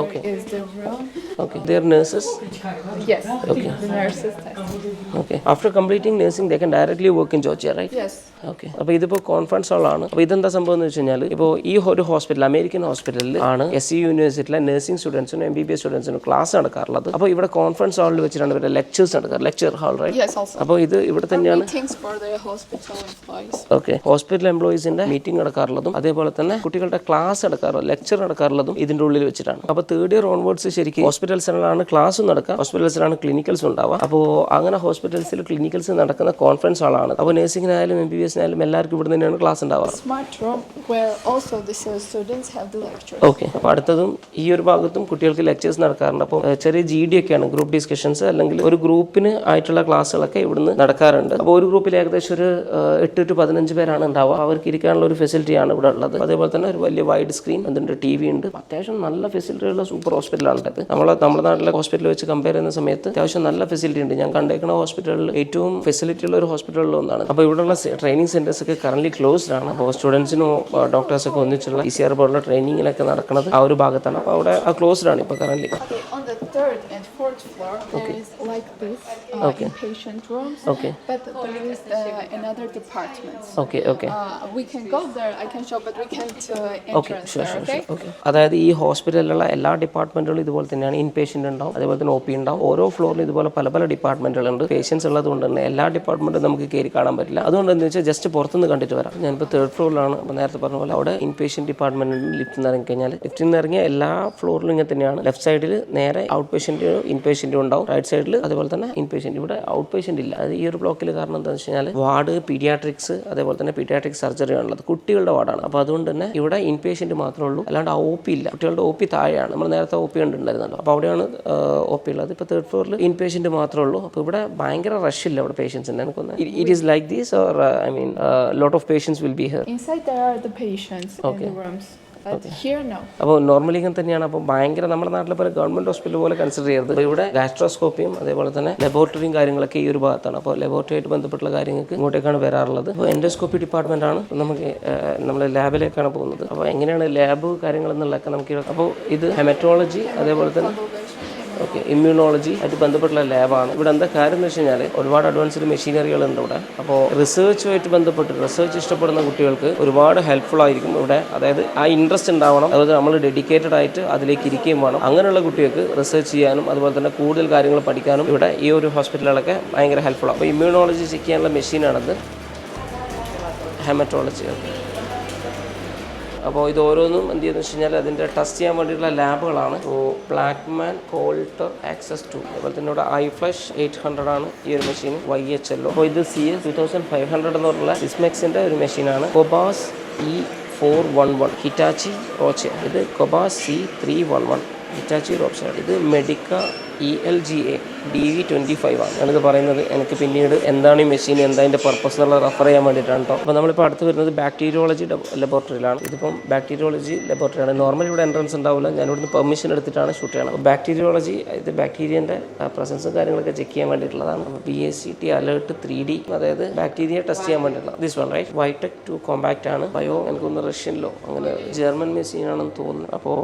There is the room. Okay. They are nurses? Yes. Okay. The nurses testing. Okay. After completing nursing, they can directly work in Georgia, right? Yes. Okay. അപ്പോൾ ഇതിപ്പോൾ conference ഹാളാണ്. അപ്പോൾ ഇതെന്താ സംഭവം എന്ന് വെച്ച് കഴിഞ്ഞാൽ ഇപ്പോൾ ഈ ഒരു ഹോസ്പിറ്റൽ, അമേരിക്കൻ ഹോസ്പിറ്റലിൽ ആണ് SU യൂണിവേഴ്സിറ്റിയിലെ നഴ്സിംഗ് സ്റ്റുഡൻസിനും MBBS സ്റ്റുഡൻസിനും ക്ലാസ് നടക്കാറുള്ളത്. അപ്പോൾ ഇവിടെ കോൺഫറൻസ് ഹാളിൽ വെച്ചിട്ടാണ് ഇവരുടെ ലെക്ചേഴ്സ് നടക്കാറ്. Lecture hall, right? അപ്പോൾ ഇത് ഇവിടെ തന്നെയാണ്. ഓക്കെ. ഹോസ്പിറ്റൽ എംപ്ലോയീസിന്റെ മീറ്റിംഗ് നടക്കാറുള്ളതും അതേപോലെ തന്നെ കുട്ടികളുടെ ക്ലാസ് നടക്കാറുള്ളത്, ലെക്ചർ നടക്കാറുള്ളതും ഇതിന്റെ ഉള്ളിൽ വെച്ചിട്ടാണ്. അപ്പോൾ തേർഡ് ഇയർ ഓൺവേർഡ്സ് ശരിക്കും ഹോസ്പിറ്റൽസിലാണ് ക്ലാസ്സും നടക്കുക, ഹോസ്പിറ്റൽസിലാണ് ക്ലിനിക്കൽസ് ഉണ്ടാവുക. അപ്പോൾ അങ്ങനെ ഹോസ്പിറ്റൽസിൽ ക്ലിനിക്കൽസ് നടക്കുന്ന കോൺഫറൻസ് ഹാളാണ്. അപ്പോൾ നഴ്സിംഗിനായാലും MBBSനായാലും എല്ലാവർക്കും ഇവിടെ തന്നെയാണ് ക്ലാസ് ഉണ്ടാവുക. ഓക്കെ. അപ്പോൾ അടുത്തതും ഈ ഒരു ഭാഗത്തും കുട്ടികൾക്ക് ലെക്ചേഴ്സ് നടക്കാറുണ്ട്. അപ്പോൾ ചെറിയ GD ഒക്കെയാണ്, ഗ്രൂപ്പ് ഡിസ്കഷൻസ്, അല്ലെങ്കിൽ ഒരു ഗ്രൂപ്പിന് ആയിട്ടുള്ള ക്ലാസ്സുകളൊക്കെ ഇവിടുന്ന് നടക്കാറുണ്ട്. അപ്പോൾ ഒരു ഗ്രൂപ്പിൽ ഏകദേശം ഒരു 8 to 15 പേരാണ് ഉണ്ടാവുക. അവർക്ക് ഇരിക്കാനുള്ള ഒരു ഫെസിലിറ്റിയാണ് ഇവിടെ ഉള്ളത്. അതേപോലെ തന്നെ ഒരു വലിയ വൈഡ് സ്ക്രീൻ, അതിൻ്റെ TV ഉണ്ട്. അത്യാവശ്യം നല്ല ഫെസിലിറ്റിയുള്ള സൂപ്പർ ഹോസ്പിറ്റലാണ് ഇത്. നമ്മുടെ നാട്ടിലെ ഹോസ്പിറ്റൽ വെച്ച് കമ്പയർ ചെയ്യുന്ന സമയത്ത് അത്യാവശ്യം നല്ല ഫെസിലിറ്റി ഉണ്ട്. ഞാൻ കണ്ടേക്കുന്ന ഹോസ്പിറ്റലിൽ ഏറ്റവും ഫെസിലിറ്റി ഉള്ള ഒരു ഹോസ്പിറ്റലിൽ ഒന്നാണ്. അപ്പോൾ ഇവിടെയുള്ള ട്രെയിനിങ് സെന്റേഴ്സ് ഒക്കെ കറന്റ് ക്ലോസ്ഡ് ആണ്. അപ്പോൾ സ്റ്റുഡൻസിനും ഡോക്ടേഴ്സൊക്കെ ഒന്നിച്ചുള്ള ECR പോലുള്ള ട്രെയിനിങ്ങിലൊക്കെ നടക്കുന്നത് ആ ഒരു ഭാഗത്താണ്. അപ്പോൾ അവിടെ ക്ലോസ്ഡ് ആണ് ഇപ്പോൾ current. On the third and fourth floor, there is like this inpatient rooms. Okay. But there is another department. Okay. We can go there. I can show, but we can't entrance there. Okay. അതായത് ഈ ഹോസ്പിറ്റലിലുള്ള എല്ലാ ഡിപ്പാർട്ട്മെന്റുകളും ഇതുപോലെ തന്നെയാണ്. Inpatient ഉണ്ടാവും, അതേപോലെ തന്നെ OP ഉണ്ടാവും. ഓരോ ഫ്ലോറിലും ഇതുപോലെ പല ഡിപ്പാർട്ട്മെന്റുകളുണ്ട്. പേഷ്യൻസ് ഉള്ളതുകൊണ്ട് തന്നെ എല്ലാ ഡിപ്പാർട്ട്മെന്റും നമുക്ക് കയറി കാണാൻ പറ്റില്ല. അതുകൊണ്ട് എന്താ വെച്ചാൽ ജസ്റ്റ് പുറത്തുനിന്ന് കണ്ടിട്ട് വരാം. ഞാനിപ്പോൾ തേർഡ് ഫ്ലോറിലാണ്. അപ്പോൾ നേരത്തെ പറഞ്ഞ പോലെ അവിടെ ഇൻപേഷ്യൻ്റ് ഡിപ്പാർട്ട്മെന്റ് ലിഫ്റ്റിൽ നിന്ന് ഇറങ്ങി കഴിഞ്ഞാൽ ലിഫ്റ്റിൽ നിന്ന് ഇറങ്ങിയ എല്ലാ ഫ്ലോറിലും ഇങ്ങനെ തന്നെയാണ്. ലെഫ്റ്റ് സൈഡിൽ നേരെ ഔട്ട് പേഷ്യൻറ്റും ഇൻപേഷ്യൻറ്റും ഉണ്ടാവും. റൈറ്റ് സൈഡിൽ അതേപോലെ തന്നെ ഇൻപേഷ്യൻറ്റ്. ഇവിടെ ഔട്ട് പേഷ്യൻ്റ് ഇല്ല. അത് ഈ ഒരു ബ്ലോക്കിൽ കാരണം എന്താണെന്ന് വെച്ച് കഴിഞ്ഞാൽ വാർഡ് പീഡിയാട്രിക്സ്, അതേപോലെ തന്നെ പീഡിയാട്രിക് സർജറി ആണുള്ളത്. കുട്ടികളുടെ വാർഡാണ്. അപ്പോൾ അതുകൊണ്ട് തന്നെ ഇവിടെ ഇൻപേഷ്യൻറ്റ് മാത്രമേ ഉള്ളൂ, അല്ലാണ്ട് OP ഇല്ല. കുട്ടികളുടെ OP താഴെയാണ്. നമ്മൾ നേരത്തെ OP കണ്ടിട്ടുണ്ടായിരുന്നല്ലോ. അപ്പോൾ അവിടെയാണ് OP ഉള്ളത്. ഇപ്പോൾ തേർഡ് ഫ്ലോറിൽ ഇൻപേഷ്യൻറ്റ് മാത്രമേ ഉള്ളൂ. അപ്പോൾ ഇവിടെ ഭയങ്കര റഷ് ഇല്ല ഇവിടെ പേഷ്യൻസിൻ്റെ. എനിക്കൊന്ന് it is like these or I mean lot of patients will be here. Inside there are the patients in the rooms. Here no. അപ്പോൾ നോർമലി ഇങ്ങനെ തന്നെയാണ്. അപ്പോൾ ഭയങ്കര നമ്മുടെ നാട്ടിലെ പോലെ ഗവൺമെന്റ് ഹോസ്പിറ്റൽ പോലെ കൺസിഡർ ചെയ്യരുത്. അപ്പോൾ ഇവിടെ ഗാസ്ട്രോസ്കോപ്പിയും അതേപോലെ തന്നെ ലബോറട്ടറിയും കാര്യങ്ങളൊക്കെ ഈ ഒരു ഭാഗത്താണ്. അപ്പോൾ ലബോറട്ടറി ആയിട്ട് ബന്ധപ്പെട്ടുള്ള കാര്യങ്ങൾക്ക് ഇങ്ങോട്ടേക്കാണ് വരാറുള്ളത്. അപ്പോൾ എൻഡോസ്കോപ്പി ഡിപ്പാർട്ട്മെന്റ് ആണ്. നമുക്ക് നമ്മൾ ലാബിലേക്കാണ് പോകുന്നത്. അപ്പോൾ എങ്ങനെയാണ് ലാബ് കാര്യങ്ങൾ എന്നുള്ളതൊക്കെ നമുക്ക്. അപ്പോൾ ഇത് ഹെമറ്റോളജി അതേപോലെ തന്നെ ഇമ്മ്യൂണോളജി ആയിട്ട് ബന്ധപ്പെട്ടുള്ള ലാബാണ്. ഇവിടെ എന്താ കാര്യം എന്ന് വെച്ച് കഴിഞ്ഞാൽ ഒരുപാട് അഡ്വാൻസ്ഡ് മെഷീനറികളുണ്ട് ഇവിടെ. അപ്പോൾ റിസർച്ചുമായിട്ട് ബന്ധപ്പെട്ട് റിസർച്ച് ഇഷ്ടപ്പെടുന്ന കുട്ടികൾക്ക് ഒരുപാട് ഹെൽപ്ഫുൾ ആയിരിക്കും ഇവിടെ. അതായത് ആ ഇൻട്രസ്റ്റ് ഉണ്ടാവണം, അതുപോലെ നമ്മൾ ഡെഡിക്കേറ്റഡ് ആയിട്ട് അതിലേക്ക് ഇരിക്കുകയും വേണം. അങ്ങനെയുള്ള കുട്ടികൾക്ക് റിസർച്ച് ചെയ്യാനും അതുപോലെ തന്നെ കൂടുതൽ കാര്യങ്ങൾ പഠിക്കാനും ഇവിടെ ഈ ഒരു ഹോസ്പിറ്റലുകളൊക്കെ ഭയങ്കര ഹെൽപ്ഫുൾ ആണ്. അപ്പോൾ ഇമ്മ്യൂണോളജി ചെക്ക് ചെയ്യാനുള്ള മെഷീനാണത്. ഹെമറ്റോളജി. അപ്പോൾ ഇത് ഓരോന്നും എന്ത് ചെയ്യുന്നത് വെച്ച് കഴിഞ്ഞാൽ അതിൻ്റെ ടെസ്റ്റ് ചെയ്യാൻ വേണ്ടിയിട്ടുള്ള ലാബുകളാണ്. Blackman Colter access 2. അതുപോലെ തന്നെ ഇവിടെ iFlush 800 ആണ് ഈ ഒരു മെഷീൻ. YHLO. അപ്പോൾ ഇത് CS 2500 എന്ന് പറഞ്ഞുള്ള സിസ്മെക്സിൻ്റെ ഒരു മെഷീനാണ്. കൊബാസ് E411 ഹിറ്റാച്ചി റോച്ച. ഇത് കൊബാസ് C311 ഹിറ്റാച്ചി റോപ്സ്. ഇത് മെഡിക്ക ELGA DV25 ആണ്. ഞാനിത് പറയുന്നത് എനിക്ക് പിന്നീട് എന്താണ് ഈ മെഷീൻ, എന്താ അതിൻ്റെ പർപ്പസ് എന്നുള്ള റെഫർ ചെയ്യാൻ വേണ്ടിയിട്ടാണ് കേട്ടോ. അപ്പോൾ നമ്മളിപ്പോൾ അടുത്ത് വരുന്നത് ബാക്ടീരിയോളജി ലബോറട്ടറിയിലാണ്. ഇതിപ്പം ബാക്ടീരിയോളജി ലബോറട്ടറിയാണ്. നോർമലി ഇവിടെ എൻട്രൻസ് ഉണ്ടാവില്ല, ഞാനിവിടുന്ന് പെർമിഷൻ എടുത്തിട്ടാണ് ഷൂട്ട് ചെയ്യണം. അപ്പോൾ ബാക്ടീരിയോളജി ഇത് ബാക്ടീരിയൻ്റെ പ്രസൻസും കാര്യങ്ങളൊക്കെ ചെക്ക് ചെയ്യാൻ വേണ്ടിയിട്ടുള്ളതാണ്. അപ്പോൾ BACT അലേർട്ട് 3D, അതായത് ബാക്ടീരിയ ടെസ്റ്റ് ചെയ്യാൻ വേണ്ടിയിട്ടുള്ള ദിസ് വൺ റൈറ്റ്. വൈടെക് 2 കോമ്പാക്റ്റ് ആണ്. ബയോ എനിക്കൊന്ന് റഷ്യനിലോ അങ്ങനെ ജർമ്മൻ മെഷീനാണെന്ന് തോന്നുന്നു. അപ്പോൾ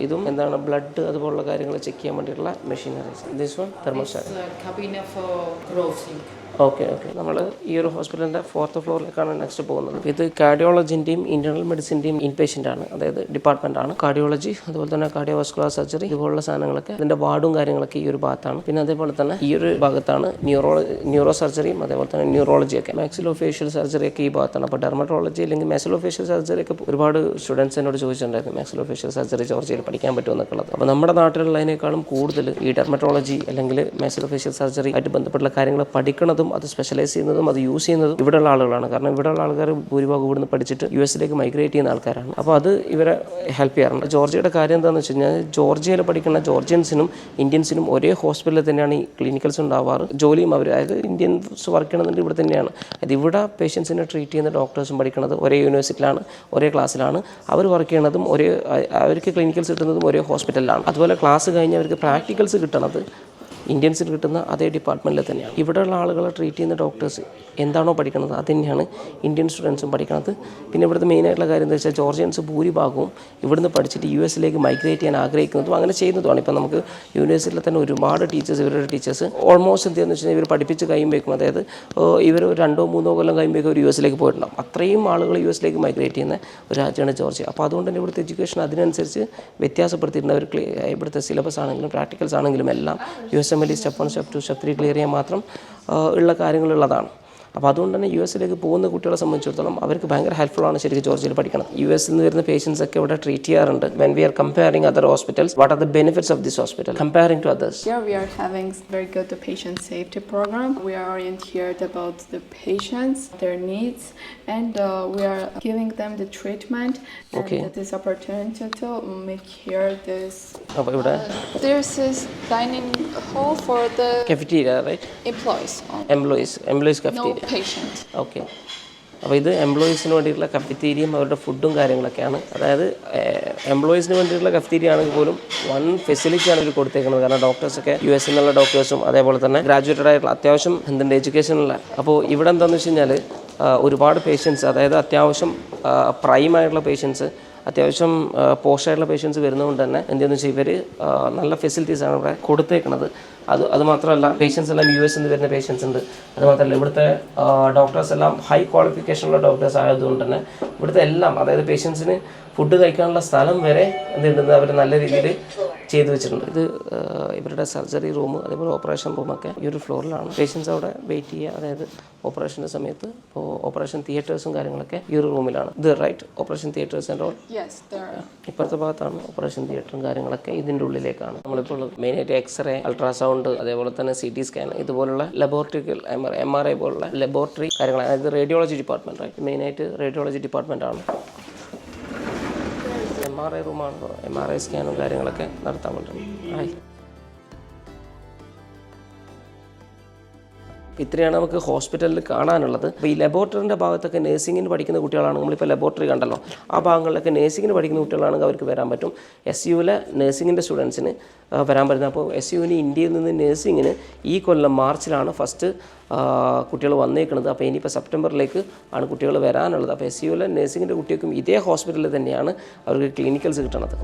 ഇതും എന്താണ് ബ്ലഡ് അതുപോലുള്ള കാര്യങ്ങൾ ചെക്ക് ചെയ്യാൻ വേണ്ടിയിട്ടുള്ള machineries. This one thermostat. Cabine for browsing. Okay. നമ്മൾ ഈ ഒരു ഹോസ്പിറ്റലിൻ്റെ 4th ഫ്ലോറിലേക്കാണ് നെക്സ്റ്റ് പോകുന്നത്. ഇത് കാർഡിയോളജിൻ്റെയും ഇൻറ്റേർണൽ മെഡിസിൻ്റെയും ഇൻപേഷ്യൻ്റ് ആണ്, അതായത് ഡിപ്പാർട്ട്മെൻ്റ് ആണ്. കാർഡിയോളജി അതുപോലെ തന്നെ കാർഡിയോവാസ്കുലർ സർജറി ഇതുപോലുള്ള സാധനങ്ങളൊക്കെ ഇതിൻ്റെ വാർഡും കാര്യങ്ങളൊക്കെ ഈ ഒരു ഭാഗത്താണ്. പിന്നെ അതേപോലെ തന്നെ ഈ ഒരു ഭാഗത്താണ് ന്യൂറോ സർജറിയും അതേപോലെ തന്നെ ന്യൂറോളജിയൊക്കെ. മാക്സിലോഫേഷ്യൽ സർജറിയൊക്കെ ഈ ഭാഗത്താണ്. അപ്പോൾ ഡെർമറ്റോളജി അല്ലെങ്കിൽ മാക്സിലോഫേഷ്യൽ സർജറിയൊക്കെ ഒരുപാട് സ്റ്റുഡൻസ് എന്നോട് ചോദിച്ചിട്ടുണ്ടായിരുന്നു മാക്സിലോഫേഷ്യൽ സർജറി ജോർജിയയിൽ പഠിക്കാൻ പറ്റുമെന്നൊക്കെ ഉള്ളത്. അപ്പോൾ നമ്മുടെ നാട്ടിലുള്ളതിനേക്കാളും കൂടുതൽ ഈ ഡെർമറ്റോളജി അല്ലെങ്കിൽ മാക്സിലോഫേഷ്യൽ സർജറി ആയിട്ട് ബന്ധപ്പെട്ടുള്ള കാര്യങ്ങൾ പഠിക്കുന്നതും അത് സ്പെഷ്യലൈസ് ചെയ്യുന്നതും അത് യൂസ് ചെയ്യുന്നതും ഇവിടെയുള്ള ആളുകളാണ്. കാരണം ഇവിടെയുള്ള ആൾക്കാർ ഭൂരിഭാഗം ഇവിടുന്ന് പഠിച്ചിട്ട് US മൈഗ്രേറ്റ് ചെയ്യുന്ന ആൾക്കാരാണ്. അപ്പോൾ അത് ഇവരെ ഹെൽപ്പ് ചെയ്യാറുണ്ട്. ജോർജിയയുടെ കാര്യം എന്താണെന്ന് വെച്ച് കഴിഞ്ഞാൽ ജോർജിയയിൽ പഠിക്കുന്ന ജോർജിയൻസിനും ഇന്ത്യൻസിനും ഒരേ ഹോസ്പിറ്റലിൽ തന്നെയാണ് ഈ ക്ലിനിക്കൽസ് ഉണ്ടാവാറ്. ജോലിയും അവർ, അതായത് ഇന്ത്യൻസ് വർക്ക് ചെയ്യണമെന്നുണ്ട് ഇവിടെ തന്നെയാണ്. അത് ഇവിടെ പേഷ്യൻസിനെ ട്രീറ്റ് ചെയ്യുന്ന ഡോക്ടേഴ്സും പഠിക്കുന്നത് ഒരേ യൂണിവേഴ്സിറ്റിയിലാണ്, ഒരേ ക്ലാസ്സിലാണ്. അവർ വർക്ക് ചെയ്യണതും അവർക്ക് ക്ലിനിക്കൽസ് കിട്ടുന്നതും ഒരേ ഹോസ്പിറ്റലിലാണ്. അതുപോലെ ക്ലാസ് കഴിഞ്ഞ് അവർക്ക് പ്രാക്ടിക്കൽസ് കിട്ടണത് ഇന്ത്യൻസിന് കിട്ടുന്ന അതേ ഡിപ്പാർട്ട്മെൻറ്റിൽ തന്നെയാണ്. ഇവിടെയുള്ള ആളുകളെ ട്രീറ്റ് ചെയ്യുന്ന ഡോക്ടേഴ്സ് എന്താണോ പഠിക്കുന്നത് അത് തന്നെയാണ് ഇന്ത്യൻ സ്റ്റുഡൻസും പഠിക്കുന്നത്. പിന്നെ ഇവിടുത്തെ മെയിനായിട്ടുള്ള കാര്യം എന്താ വെച്ചാൽ ജോർജിയൻസ് ഭൂരിഭാഗവും ഇവിടുന്ന് പഠിച്ചിട്ട് US മൈഗ്രേറ്റ് ചെയ്യാൻ ആഗ്രഹിക്കുന്നതും അങ്ങനെ ചെയ്യുന്നതുമാണ്. ഇപ്പം നമുക്ക് യൂണിവേഴ്സിറ്റിയിൽ തന്നെ ഒരുപാട് ടീച്ചേഴ്സ്, ഇവരുടെ ടീച്ചേഴ്സ് ഓൾമോസ്റ്റ് എന്താണെന്ന് വെച്ച് കഴിഞ്ഞാൽ ഇവർ പഠിപ്പിച്ച് കഴിയുമ്പോഴേക്കും, അതായത് ഇവർ 2-3 കൊല്ലം കഴിയുമ്പോഴേക്കും ഒരു US പോയിട്ടുണ്ടാവും. അത്രയും ആളുകൾ US മൈഗ്രേറ്റ് ചെയ്യുന്ന ഒരു രാജ്യമാണ് ജോർജിയ. അപ്പോൾ അതുകൊണ്ട് തന്നെ ഇവിടുത്തെ എഡ്യൂക്കേഷൻ അതിനനുസരിച്ച് വ്യത്യാസപ്പെടുത്തിയിട്ടുണ്ട്. അവർ ഇവിടുത്തെ സിലബസ് ആണെങ്കിലും പ്രാക്ടിക്കൽസ് ആണെങ്കിലും എല്ലാം USMLE step 1, step 2, step 3 clear ചെയ്യാൻ മാത്രം ഉള്ള കാര്യങ്ങളുള്ളതാണ്. അപ്പോൾ അതുകൊണ്ട് തന്നെ US പോകുന്ന കുട്ടികളെ സംബന്ധിച്ചിടത്തോളം അവർക്ക് ഭയങ്കര ഹെൽപ്ഫുള്ളാണ് ശരിക്കും ജോർജിയയിൽ പഠിക്കണം. US നിന്ന് വരുന്ന പേഷ്യൻസ് ഒക്കെ ഇവിടെ ട്രീറ്റ് ചെയ്യാറുണ്ട്. When we are comparing other hospitals, what are the benefits of this hospital comparing to others? Here we are having very good patient safety program. We are oriented about the patients, their needs, and we are giving them the treatment. Okay. And this opportunity to make here this. അപ്പോൾ ഇവിടെ This is dining hall for the cafeteria, right? employees. Employees No cafeteria. patient. Okay. അപ്പോൾ ഇത് എംപ്ലോയീസിന് വേണ്ടിയിട്ടുള്ള കഫറ്റീരിയയും അവരുടെ ഫുഡും കാര്യങ്ങളൊക്കെയാണ്. അതായത് എംപ്ലോയീസിന് വേണ്ടിയിട്ടുള്ള കഫറ്റീരിയ ആണെങ്കിൽ പോലും വൺ ഫെസിലിറ്റിയാണ് ഇവർ കൊടുത്തേക്കുന്നത്. കാരണം ഡോക്ടേഴ്സൊക്കെ US നിന്നുള്ള ഡോക്ടേഴ്സും അതേപോലെ തന്നെ ഗ്രാജുവേറ്റഡ് ആയിട്ടുള്ള അത്യാവശ്യം എഡ്യൂക്കേഷനുള്ള. അപ്പോൾ ഇവിടെ എന്താണെന്ന് വെച്ച് കഴിഞ്ഞാൽ ഒരുപാട് പേഷ്യൻസ്, അതായത് അത്യാവശ്യം പ്രൈമായിട്ടുള്ള പേഷ്യൻസ്, അത്യാവശ്യം പോസ്റ്റായിട്ടുള്ള പേഷ്യൻസ് വരുന്നതുകൊണ്ട് തന്നെ എന്തെന്ന് വെച്ചാൽ ഇവർ നല്ല ഫെസിലിറ്റീസാണ് ഇവിടെ കൊടുത്തേക്കുന്നത്. അത് മാത്രമല്ല പേഷ്യൻസ് എല്ലാം US നിന്ന് വരുന്ന പേഷ്യൻസ് ഉണ്ട്. അതുമാത്രമല്ല ഇവിടുത്തെ ഡോക്ടേഴ്സ് എല്ലാം ഹൈ ക്വാളിഫിക്കേഷനുള്ള ഡോക്ടേഴ്സ് ആയതുകൊണ്ട് തന്നെ ഇവിടുത്തെ എല്ലാം, അതായത് പേഷ്യൻസിന് ഫുഡ് കഴിക്കാനുള്ള സ്ഥലം വരെ എന്തുണ്ടെന്ന് അവർ നല്ല രീതിയിൽ ചെയ്തു വെച്ചിട്ടുണ്ട്. ഇത് ഇവരുടെ സർജറി റൂം അതേപോലെ ഓപ്പറേഷൻ റൂമൊക്കെ ഈ ഒരു ഫ്ലോറിലാണ്. പേഷ്യൻസ് അവിടെ വെയിറ്റ് ചെയ്യുക, അതായത് ഓപ്പറേഷൻ്റെ സമയത്ത്. ഇപ്പോൾ ഓപ്പറേഷൻ തിയേറ്റേഴ്സും കാര്യങ്ങളൊക്കെ ഈ ഒരു റൂമിലാണ്. ഇത് right, operation theatres and all. Yes, there are. ഇപ്പുറത്തെ ഭാഗത്താണ് ഓപ്പറേഷൻ തിയേറ്ററും കാര്യങ്ങളൊക്കെ ഇതിൻ്റെ ഉള്ളിലേക്കാണ്. നമ്മളിപ്പോൾ മെയിനായിട്ട് എക്സ്റേ, അൾട്രാസൗണ്ട്, അതേപോലെ തന്നെ CT സ്കാൻ ഇതുപോലുള്ള ലബോറട്ടറിക്കൽ MRI പോലുള്ള ലബോറട്ടറി കാര്യങ്ങൾ, അതായത് റേഡിയോളജി ഡിപ്പാർട്ട്മെൻറ്റ്, റൈറ്റ്? മെയിനായിട്ട് റേഡിയോളജി ഡിപ്പാർട്ട്മെൻറ്റാണ്. MRI റൂമാണ്. MRI സ്കാനും കാര്യങ്ങളൊക്കെ നടത്താൻ വേണ്ടി. ഇത്രയാണ് നമുക്ക് ഹോസ്പിറ്റലിൽ കാണാനുള്ളത്. അപ്പോൾ ഈ ലബോറട്ടറിൻ്റെ ഭാഗത്തൊക്കെ നേഴ്സിങ്ങിന് പഠിക്കുന്ന കുട്ടികളാണ്. നമ്മളിപ്പോൾ ലബോറട്ടറി കണ്ടല്ലോ, ആ ഭാഗങ്ങളിലൊക്കെ നേഴ്സിങ്ങിന് പഠിക്കുന്ന കുട്ടികളാണെങ്കിൽ അവർക്ക് വരാൻ പറ്റും. SUവിലെ നേഴ്സിങ്ങിൻ്റെ സ്റ്റുഡൻസിന് വരാൻ പറ്റുന്നത്. അപ്പോൾ SUവിന് ഇന്ത്യയിൽ നിന്ന് നേഴ്സിങ്ങിന് ഈ കൊല്ലം മാർച്ചിലാണ് ഫസ്റ്റ് കുട്ടികൾ വന്നേക്കുന്നത്. അപ്പോൾ ഇനിയിപ്പോൾ സെപ്റ്റംബറിലേക്ക് ആണ് കുട്ടികൾ വരാനുള്ളത്. അപ്പോൾ SUവിലെ നേഴ്സിങ്ങിൻ്റെ കുട്ടികൾക്കും ഇതേ ഹോസ്പിറ്റലിൽ തന്നെയാണ് അവർക്ക് ക്ലിനിക്കൽസ് കിട്ടണത്.